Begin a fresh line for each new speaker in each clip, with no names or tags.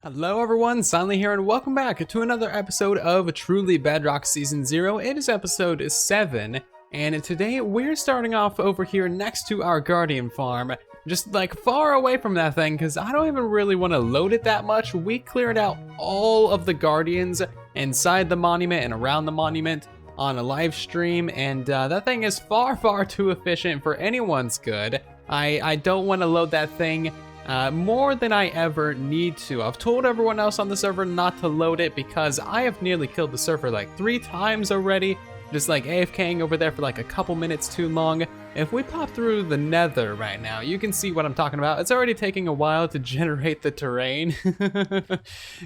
Hello everyone, Silently here and welcome back to another episode of Truly Bedrock Season 0. It is episode 7, and today we're starting off over here next to our Guardian farm. Just like far away from that thing, because I don't even really want to load it that much. We cleared out all of the Guardians inside the monument and around the monument on a live stream, and that thing is far too efficient for anyone's good. I don't want to load that thing more than I ever need to. I've told everyone else on the server not to load it because I have nearly killed the server like 3 times already, just like AFKing over there for like a couple minutes too long. If we pop through the Nether right now, you can see what I'm talking about. It's already taking a while to generate the terrain.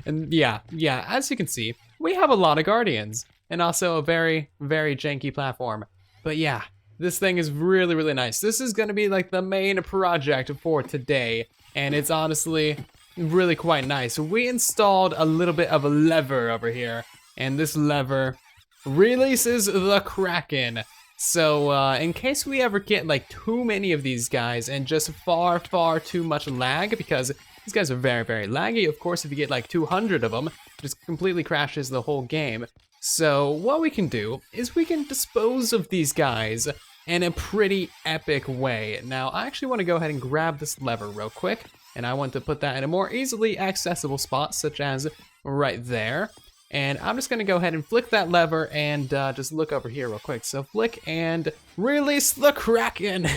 And yeah, as you can see, we have a lot of Guardians and also a very janky platform. But yeah, this thing is really nice. This is gonna be like the main project for today, and it's honestly really quite nice. We installed a little bit of a lever over here, and this lever releases the KRAKEN. So in case we ever get like too many of these guys and just far too much lag, because these guys are very laggy. Of course, if you get like 200 of them, it just completely crashes the whole game. So what we can do is we can dispose of these guys in a pretty epic way. Now, I actually want to go ahead and grab this lever real quick, and I want to put that in a more easily accessible spot, such as right there. And I'm just gonna go ahead and flick that lever and just look over here real quick. So flick and release the KRAKEN.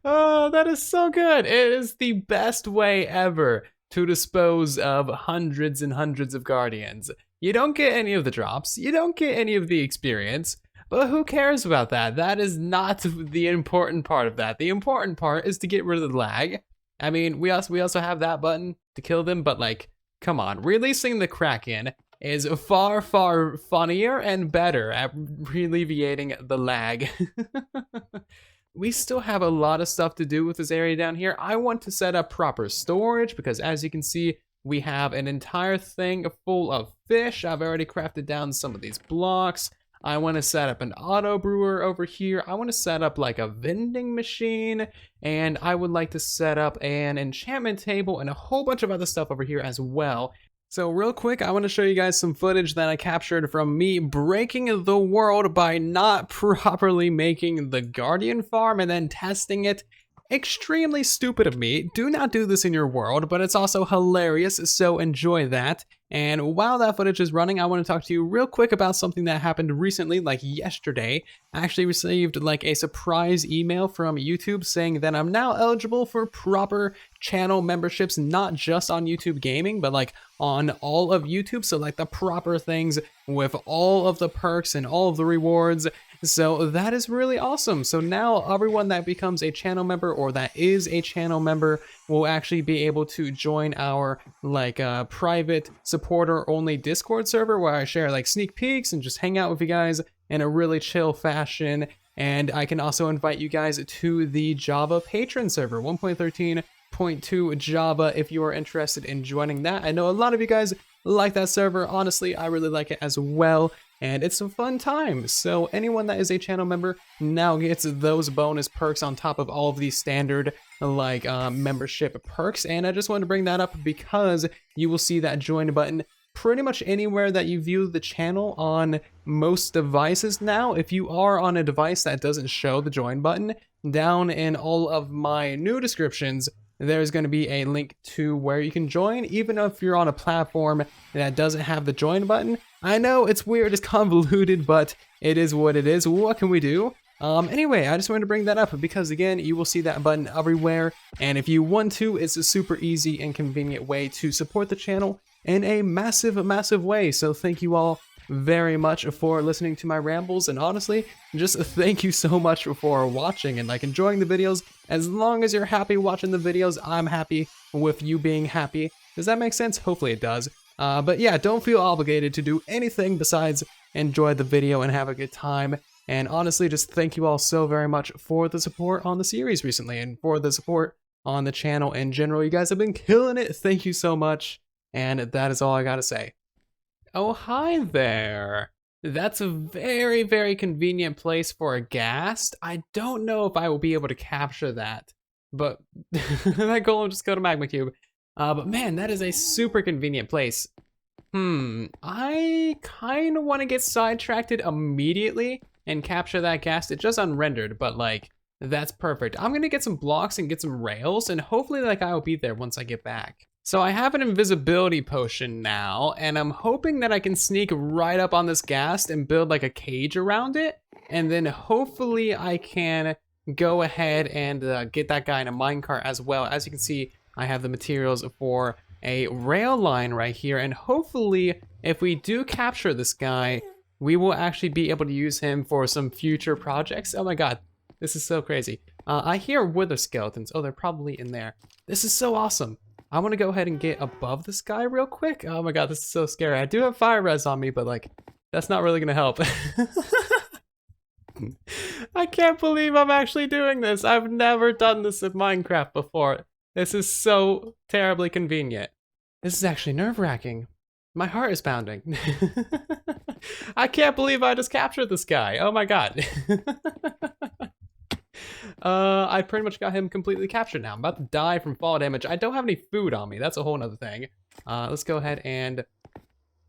Oh, that is so good. It is the best way ever to dispose of hundreds and hundreds of Guardians. You don't get any of the drops, you don't get any of the experience, but who cares about that? That is not the important part of that. The important part is to get rid of the lag. I mean, we also have that button to kill them, but like, come on. Releasing the KRAKEN is far funnier and better at alleviating the lag. We still have a lot of stuff to do with this area down here. I want to set up proper storage because, as you can see, we have an entire thing full of fish. I've already crafted down some of these blocks. I want to set up an auto brewer over here. I want to set up like a vending machine, and I would like to set up an enchantment table and a whole bunch of other stuff over here as well. So real quick, I want to show you guys some footage that I captured from me breaking the world by not properly making the Guardian farm and then testing it. Extremely stupid of me. Do not do this in your world, but it's also hilarious, so enjoy that. And while that footage is running, I want to talk to you real quick about something that happened recently, like yesterday. I actually received like a surprise email from YouTube saying that I'm now eligible for proper channel memberships, not just on YouTube Gaming, but like on all of YouTube. So like the proper things with all of the perks and all of the rewards. So that is really awesome. So now everyone that becomes a channel member or that is a channel member will actually be able to join our like private supporter only Discord server where I share like sneak peeks and just hang out with you guys in a really chill fashion. And I can also invite you guys to the Java patron server 1.13.2 Java if you are interested in joining that. I know a lot of you guys like that server. Honestly, I really like it as well. And it's a fun time. So anyone that is a channel member now gets those bonus perks on top of all of these standard like membership perks. And I just wanted to bring that up because you will see that join button pretty much anywhere that you view the channel on most devices now. If you are on a device that doesn't show the join button, down in all of my new descriptions, there's going to be a link to where you can join, even if you're on a platform that doesn't have the join button. I know it's weird, it's convoluted, but it is what it is. What can we do? Anyway, I just wanted to bring that up because, again, you will see that button everywhere. And if you want to, it's a super easy and convenient way to support the channel in a massive way. So thank you all very much for listening to my rambles, and honestly, just thank you so much for watching and like enjoying the videos. As long as you're happy watching the videos, I'm happy with you being happy. Does that make sense? Hopefully it does. But yeah, don't feel obligated to do anything besides enjoy the video and have a good time. And honestly, just thank you all so very much for the support on the series recently and for the support on the channel in general. You guys have been killing it. Thank you so much. And that is all I gotta say. Oh, hi there. That's a very convenient place for a ghast. I don't know if I will be able to capture that, but that golem just go to magma cube. But man, that is a super convenient place. I kind of want to get sidetracked immediately and capture that ghast. It just unrendered, but like, that's perfect. I'm gonna get some blocks and get some rails, and hopefully that guy will be there once I get back. So I have an invisibility potion now, and I'm hoping that I can sneak right up on this ghast and build like a cage around it, and then hopefully I can go ahead and get that guy in a minecart as well. As you can see, I have the materials for a rail line right here, and hopefully if we do capture this guy, we will actually be able to use him for some future projects. Oh my god, this is so crazy. I hear wither skeletons. Oh, they're probably in there. This is so awesome. I want to go ahead and get above this guy real quick. Oh my god, this is so scary. I do have fire res on me, but like, that's not really gonna help. I can't believe I'm actually doing this. I've never done this in Minecraft before. This is so terribly convenient. This is actually nerve-wracking. My heart is pounding. I can't believe I just captured this guy. Oh my god. I pretty much got him completely captured now. I'm about to die from fall damage. I don't have any food on me. That's a whole nother thing. Let's go ahead and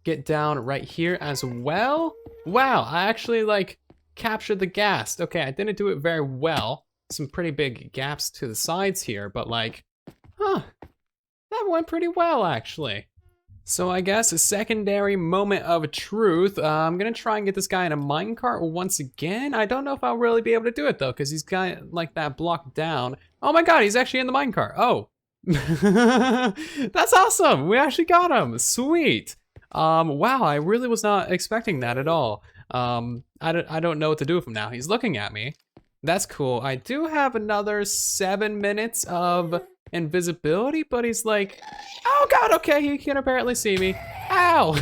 get down right here as well. Wow, I actually like captured the ghast. Okay, I didn't do it very well. Some pretty big gaps to the sides here, but like, that went pretty well actually. So I guess a secondary moment of truth. I'm gonna try and get this guy in a minecart once again. I don't know if I'll really be able to do it though, because he's got like that block down. Oh my god, he's actually in the minecart. Oh, that's awesome. We actually got him. Sweet. Wow, I really was not expecting that at all. I don't know what to do with him now. He's looking at me. That's cool. I do have another 7 minutes of invisibility, but he's like, oh god, okay, he can apparently see me. Ow!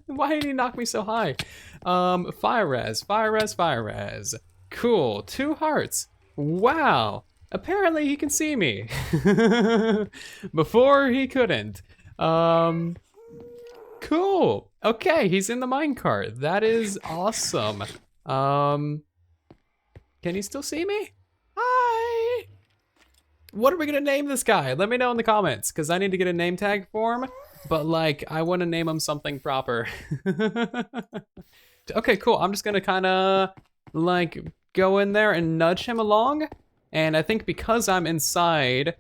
Why did he knock me so high? Fire res, fire res, fire res. Cool, 2 hearts. Wow, apparently he can see me. Before he couldn't. Cool, okay, he's in the minecart. That is awesome. Can he still see me? Hi! What are we gonna name this guy? Let me know in the comments, because I need to get a name tag for him, but like, I wanna name him something proper. Okay, cool, I'm just gonna kinda like go in there and nudge him along, and I think because I'm inside,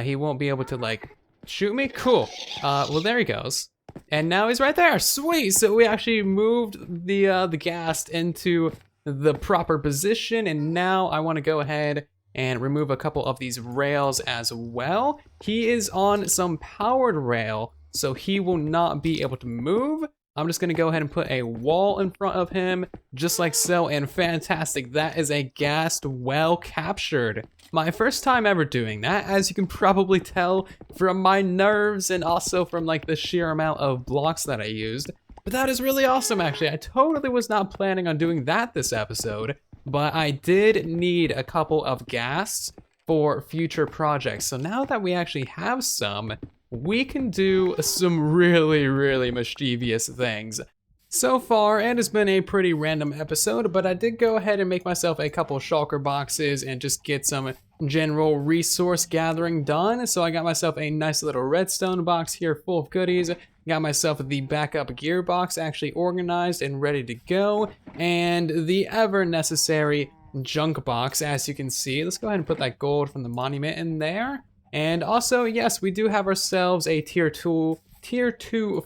he won't be able to like shoot me. Cool, well there he goes. And now he's right there, sweet! So we actually moved the ghast into the proper position, and now I wanna go ahead and remove a couple of these rails as well. He is on some powered rail, so he will not be able to move. I'm just gonna go ahead and put a wall in front of him, just like so, and fantastic, that is a ghast well captured. My first time ever doing that, as you can probably tell from my nerves and also from like the sheer amount of blocks that I used. But that is really awesome actually. I totally was not planning on doing that this episode, but I did need a couple of ghasts for future projects. So now that we actually have some, we can do some really, really mischievous things. So far, it has been a pretty random episode, but I did go ahead and make myself a couple shulker boxes and just get some general resource gathering done. So I got myself a nice little redstone box here full of goodies. Got myself the backup gear box actually organized and ready to go, and the ever necessary junk box, as you can see. Let's go ahead and put that gold from the monument in there. And also, yes, we do have ourselves a tier 2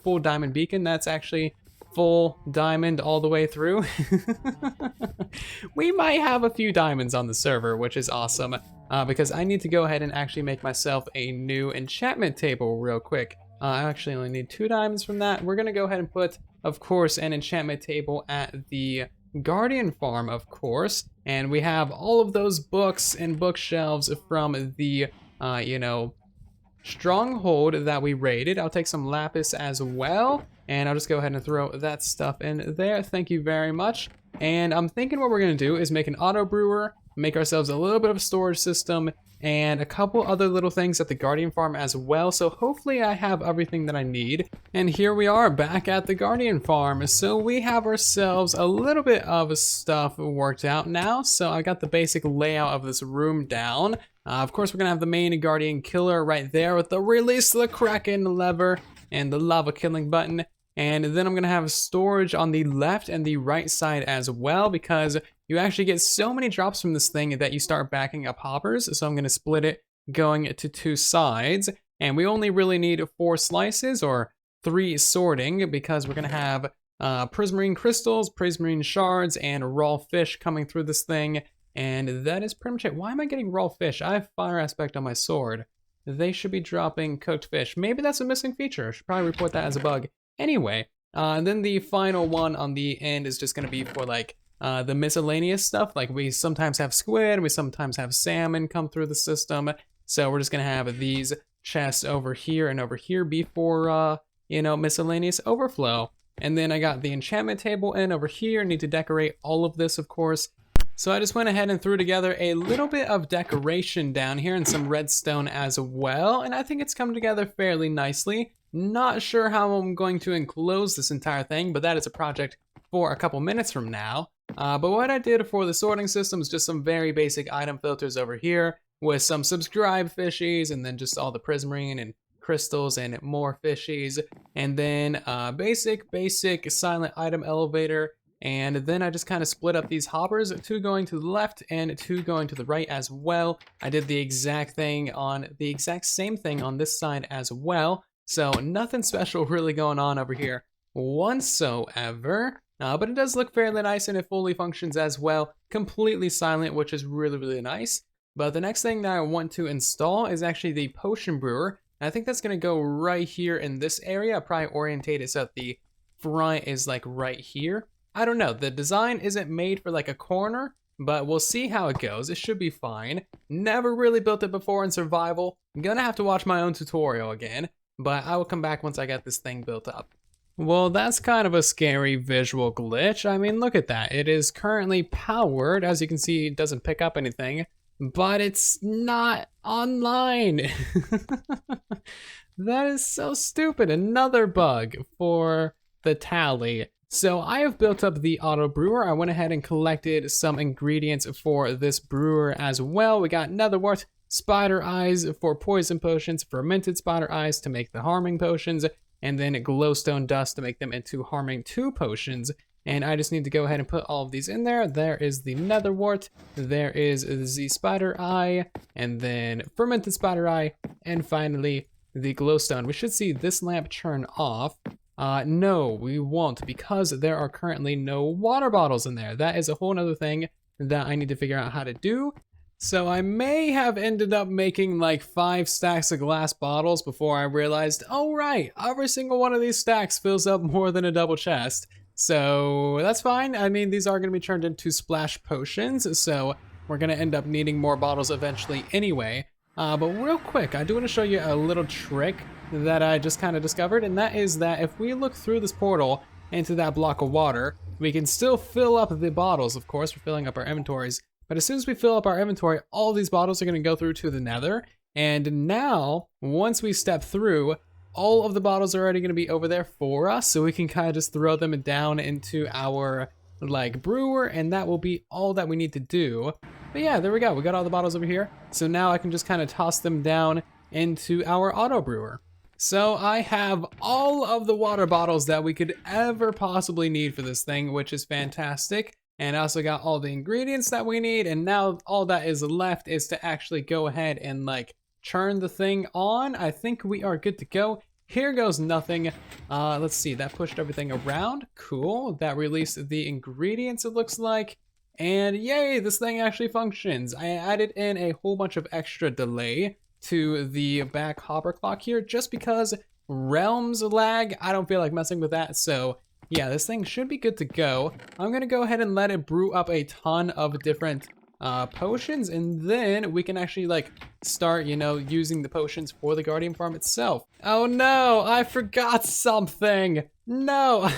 full diamond beacon. That's actually full diamond all the way through. We might have a few diamonds on the server, which is awesome, because I need to go ahead and actually make myself a new enchantment table real quick. I actually only need 2 diamonds from that. We're gonna go ahead and put, of course, an enchantment table at the Guardian farm, of course. And we have all of those books and bookshelves from the, you know, stronghold that we raided. I'll take some lapis as well, and I'll just go ahead and throw that stuff in there. Thank you very much. And I'm thinking what we're gonna do is make an auto brewer, make ourselves a little bit of a storage system, and a couple other little things at the Guardian farm as well. So hopefully I have everything that I need. And here we are back at the Guardian farm. So we have ourselves a little bit of stuff worked out now. So I got the basic layout of this room down. Of course, we're gonna have the main Guardian Killer right there with the Release the Kraken lever and the lava killing button. And then I'm gonna have storage on the left and the right side as well, because you actually get so many drops from this thing that you start backing up hoppers. So I'm gonna split it going to 2 sides. And we only really need 4 slices or 3 sorting, because we're gonna have prismarine crystals, prismarine shards, and raw fish coming through this thing. And that is pretty much it. Why am I getting raw fish? I have fire aspect on my sword. They should be dropping cooked fish. Maybe that's a missing feature. I should probably report that as a bug. Anyway, and then the final one on the end is just gonna be for like the miscellaneous stuff. Like we sometimes have squid, we sometimes have salmon come through the system. So we're just gonna have these chests over here and over here be for, you know, miscellaneous overflow. And then I got the enchantment table in over here. Need to decorate all of this, of course. So I just went ahead and threw together a little bit of decoration down here and some redstone as well. And I think it's come together fairly nicely. Not sure how I'm going to enclose this entire thing, but that is a project for a couple minutes from now. But what I did for the sorting system is just some very basic item filters over here with some subscribe fishies, and then just all the prismarine and crystals and more fishies. And then basic silent item elevator. And then I just kind of split up these hoppers, 2 going to the left and 2 going to the right as well. I did the exact same thing on this side as well. So nothing special really going on over here whatsoever. But it does look fairly nice, and it fully functions as well. Completely silent, which is really, really nice. But the next thing that I want to install is actually the potion brewer. And I think that's gonna go right here in this area. I'll probably orientate it so that the front is like right here. I don't know, the design isn't made for like a corner, but we'll see how it goes. It should be fine. Never really built it before in survival. I'm gonna have to watch my own tutorial again, but I will come back once I get this thing built up. Well, that's kind of a scary visual glitch. I mean, look at that. It is currently powered. As you can see, it doesn't pick up anything, but it's not online. That is so stupid. Another bug for the tally. So I have built up the auto brewer. I went ahead and collected some ingredients for this brewer as well. We got netherwort, spider eyes for poison potions, fermented spider eyes to make the harming potions, and then glowstone dust to make them into harming 2 potions. And I just need to go ahead and put all of these in there. There is the netherwort, there is the spider eye, and then fermented spider eye, and finally the glowstone. We should see this lamp turn off. No, we won't, because there are currently no water bottles in there. That is a whole nother thing that I need to figure out how to do. So I may have ended up making like 5 stacks of glass bottles before I realized, oh right, every single one of these stacks fills up more than a double chest. So that's fine. I mean, these are going to be turned into splash potions, so we're going to end up needing more bottles eventually anyway. But real quick, I do want to show you a little trick that I just kind of discovered, and that is that if we look through this portal into that block of water, we can still fill up the bottles. Of course, we're filling up our inventories, but as soon as we fill up our inventory, all these bottles are going to go through to the Nether. And now, once we step through, all of the bottles are already going to be over there for us, so we can kind of just throw them down into our like brewer, and that will be all that we need to do. But yeah, there we go. We got all the bottles over here. So now I can just kind of toss them down into our auto brewer. So I have all of the water bottles that we could ever possibly need for this thing, which is fantastic. And I also got all the ingredients that we need, and now all that is left is to actually go ahead and like turn the thing on. I think we are good to go. Here goes nothing. Let's see, that pushed everything around. Cool, that released the ingredients, it looks like. And yay, this thing actually functions. I added in a whole bunch of extra delay to the back hopper clock here just because realms lag. I don't feel like messing with that, so yeah, this thing should be good to go. I'm gonna go ahead and let it brew up a ton of different potions, and then we can actually like start, you know, using the potions for the Guardian farm itself. Oh no, I forgot something. No,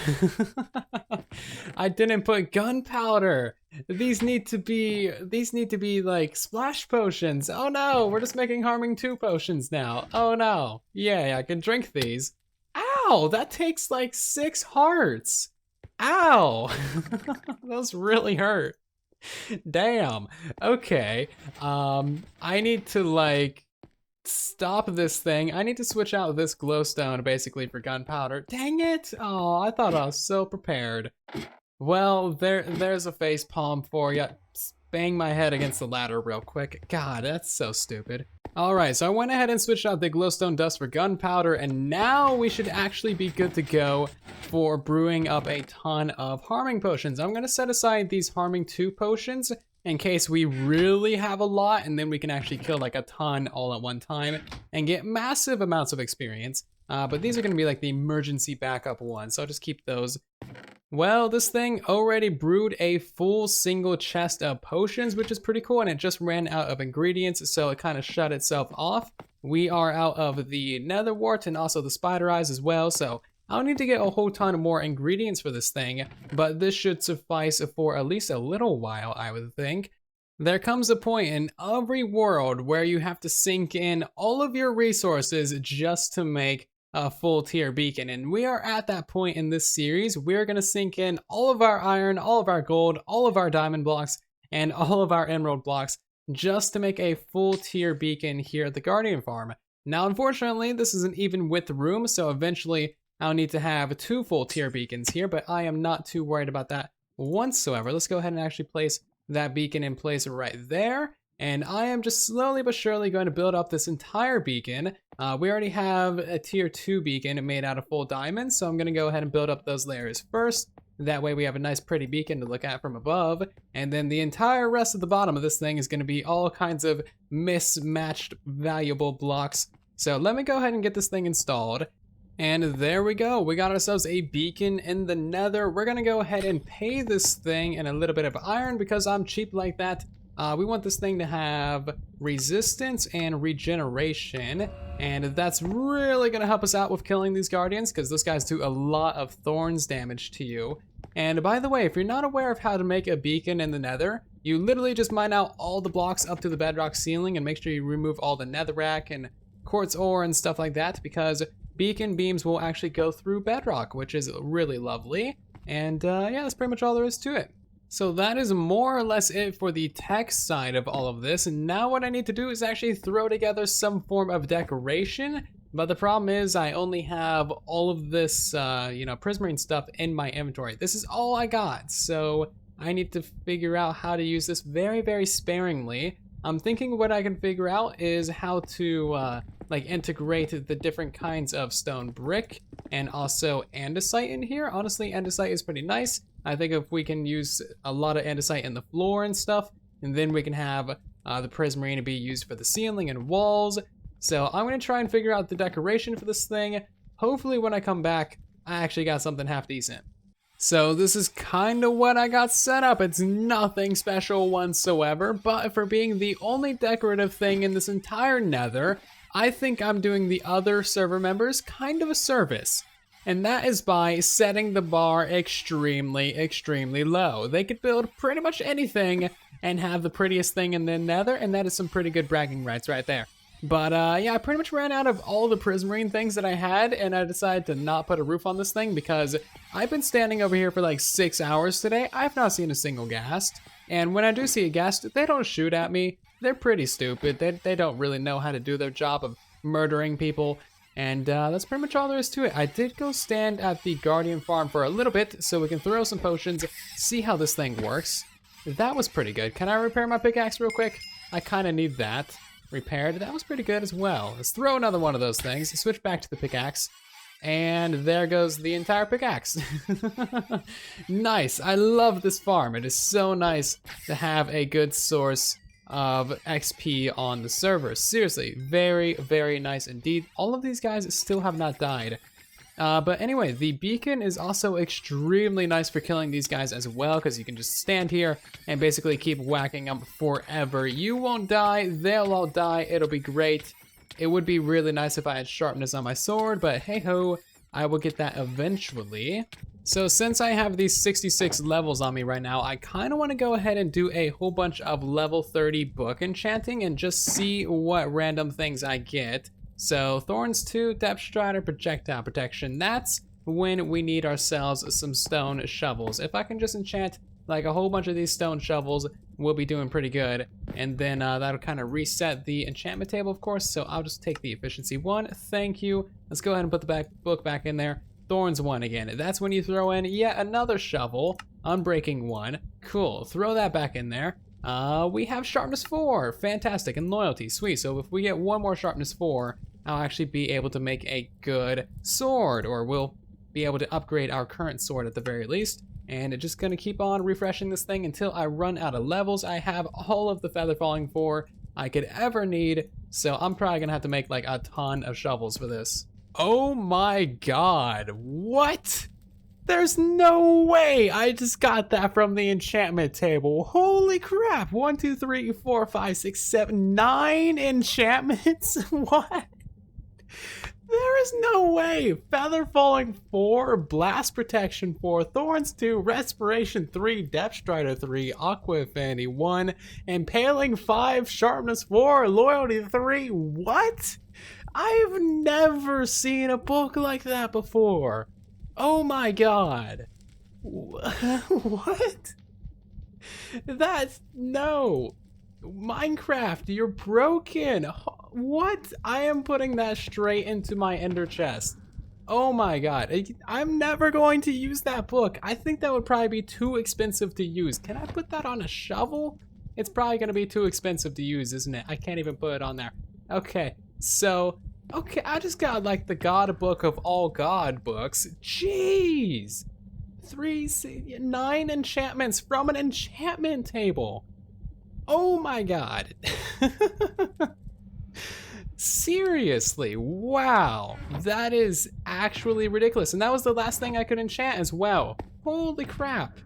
I didn't put gunpowder. These need to be like splash potions. Oh no, we're just making harming 2 potions now. Oh no, yay, I can drink these. Ow, that takes like 6 hearts. Ow, those really hurt. Damn. Okay. I need to like stop this thing. I need to switch out this glowstone basically for gunpowder. Dang it. Oh, I thought I was so prepared. Well, there's a face palm for ya. Bang my head against the ladder real quick. God, that's so stupid. Alright, so I went ahead and switched out the glowstone dust for gunpowder, and now we should actually be good to go for brewing up a ton of harming potions. I'm gonna set aside these harming 2 potions in case we really have a lot, and then we can actually kill like a ton all at one time and get massive amounts of experience. But these are gonna be like the emergency backup ones, so I'll just keep those. Well, this thing already brewed a full single chest of potions, which is pretty cool, and it just ran out of ingredients, so it kind of shut itself off. We are out of the nether wart and also the spider eyes as well, so I'll need to get a whole ton of more ingredients for this thing, but this should suffice for at least a little while, I would think. There comes a point in every world where you have to sink in all of your resources just to make a full tier beacon, and we are at that point in this series. We're gonna sink in all of our iron, all of our gold, all of our diamond blocks, and all of our emerald blocks just to make a full tier beacon here at the Guardian Farm. Now, unfortunately, this isn't even with the room, so eventually I'll need to have 2 full tier beacons here, but I am not too worried about that whatsoever. Let's go ahead and actually place that beacon in place right there. And I am just slowly but surely going to build up this entire beacon. We already have a tier 2 beacon made out of full diamonds, so I'm going to go ahead and build up those layers first. That way we have a nice pretty beacon to look at from above. And then the entire rest of the bottom of this thing is going to be all kinds of mismatched valuable blocks. So let me go ahead and get this thing installed. And there we go. We got ourselves a beacon in the nether. We're going to go ahead and pay this thing in a little bit of iron because I'm cheap like that. We want this thing to have resistance and regeneration, and that's really gonna help us out with killing these guardians because those guys do a lot of thorns damage to you. And by the way, if you're not aware of how to make a beacon in the nether, you literally just mine out all the blocks up to the bedrock ceiling and make sure you remove all the netherrack and quartz ore and stuff like that, because beacon beams will actually go through bedrock, which is really lovely. And yeah, that's pretty much all there is to it. So that is more or less it for the text side of all of this. And now what I need to do is actually throw together some form of decoration. But the problem is I only have all of this, prismarine stuff in my inventory. This is all I got. So I need to figure out how to use this very, very sparingly. I'm thinking what I can figure out is how to integrate the different kinds of stone brick and also andesite in here. Honestly, andesite is pretty nice. I think if we can use a lot of andesite in the floor and stuff, and then we can have the prismarine to be used for the ceiling and walls. So I'm gonna try and figure out the decoration for this thing. Hopefully when I come back, I actually got something half decent. So this is kind of what I got set up. It's nothing special whatsoever, but for being the only decorative thing in this entire nether, I think I'm doing the other server members kind of a service. And that is by setting the bar extremely, extremely low. They could build pretty much anything and have the prettiest thing in the nether, and that is some pretty good bragging rights right there. But yeah, I pretty much ran out of all the prismarine things that I had, and I decided to not put a roof on this thing because I've been standing over here for like 6 hours today. I've not seen a single ghast. And when I do see a ghast, they don't shoot at me. They're pretty stupid. They don't really know how to do their job of murdering people. And that's pretty much all there is to it. I did go stand at the Guardian Farm for a little bit so we can throw some potions, see how this thing works. That was pretty good. Can I repair my pickaxe real quick? I kind of need that repaired. That was pretty good as well. Let's throw another one of those things, switch back to the pickaxe, and there goes the entire pickaxe. Nice. I love this farm. It is so nice to have a good source of XP on the server. Seriously, very, very nice indeed. All of these guys still have not died. But anyway, the beacon is also extremely nice for killing these guys as well, because you can just stand here and basically keep whacking them forever. You won't die, they'll all die, it'll be great. It would be really nice if I had sharpness on my sword, but hey ho, I will get that eventually. So since I have these 66 levels on me right now, I kind of want to go ahead and do a whole bunch of level 30 book enchanting and just see what random things I get. So Thorns 2, Depth Strider, Projectile Protection. That's when we need ourselves some stone shovels. If I can just enchant like a whole bunch of these stone shovels, we'll be doing pretty good. And then that'll kind of reset the enchantment table, of course. So I'll just take the efficiency 1. Thank you. Let's go ahead and put the book back in there. Thorns 1 again. That's when you throw in yet another shovel. Unbreaking 1. Cool. Throw that back in there. We have sharpness 4. Fantastic. And loyalty. Sweet. So if we get one more sharpness 4, I'll actually be able to make a good sword, or we'll be able to upgrade our current sword at the very least. And it's just gonna keep on refreshing this thing until I run out of levels. I have all of the feather falling 4 I could ever need, so I'm probably gonna have to make like a ton of shovels for this. Oh my god, what? There's no way I just got that from the enchantment table. Holy crap, 1, 2, 3, 4, 5, 6, 7, 9 enchantments? What? There is no way. Feather falling 4, blast protection 4, thorns 2, respiration 3, depth strider 3, aqua affinity 1, impaling 5, sharpness 4, loyalty 3. What? I've never seen a book like that before. Oh my god. What? That's no. Minecraft, you're broken. What? I am putting that straight into my ender chest. Oh my god. I'm never going to use that book. I think that would probably be too expensive to use. Can I put that on a shovel? It's probably going to be too expensive to use, isn't it? I can't even put it on there. Okay, so, okay, I just got like the god book of all god books. Jeez. 9 enchantments from an enchantment table. Oh my god. Seriously, wow. That is actually ridiculous. And that was the last thing I could enchant as well. Holy crap.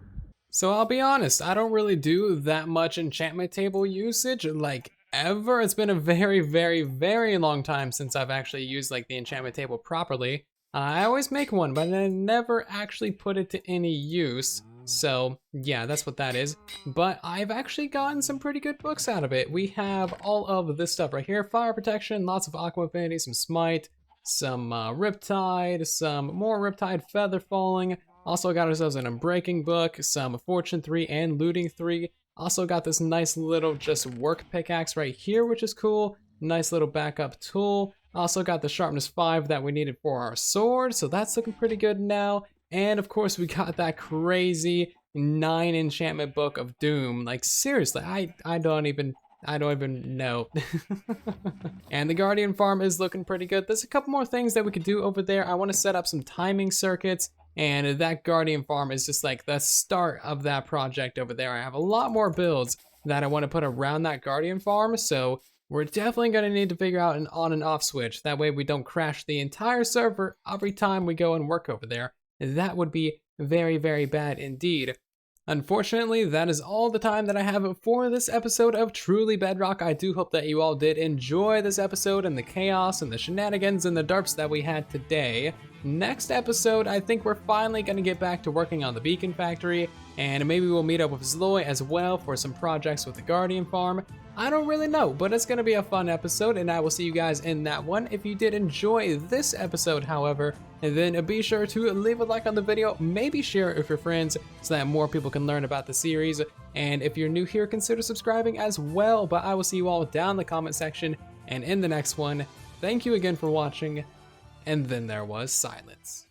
So I'll be honest, I don't really do that much enchantment table usage, like ever. It's been a very, very, very long time since I've actually used like the enchantment table properly. I always make one, but I never actually put it to any use. So yeah, that's what that is. But I've actually gotten some pretty good books out of it. We have all of this stuff right here. Fire protection, lots of aqua affinity, some smite, some riptide, some more riptide feather falling. Also got ourselves an unbreaking book, some fortune 3 and looting 3. Also got this nice little just work pickaxe right here, which is cool. Nice little backup tool. Also got the sharpness 5 that we needed for our sword, so that's looking pretty good now. And of course we got that crazy 9 enchantment book of doom. Like seriously, I don't even know. And the guardian farm is looking pretty good. There's a couple more things that we could do over there. I want to set up some timing circuits, and that guardian farm is just like the start of that project over there. I have a lot more builds that I want to put around that guardian farm, so we're definitely going to need to figure out an on and off switch. That way we don't crash the entire server every time we go and work over there. That would be very, very bad indeed. Unfortunately, that is all the time that I have for this episode of Truly Bedrock. I do hope that you all did enjoy this episode and the chaos and the shenanigans and the derps that we had today. Next episode, I think we're finally going to get back to working on the beacon factory, and maybe we'll meet up with Zloy as well for some projects with the Guardian Farm. I don't really know, but it's going to be a fun episode, and I will see you guys in that one. If you did enjoy this episode, however, then be sure to leave a like on the video, maybe share it with your friends so that more people can learn about the series. And if you're new here, consider subscribing as well. But I will see you all down in the comment section and in the next one. Thank you again for watching. And then there was silence.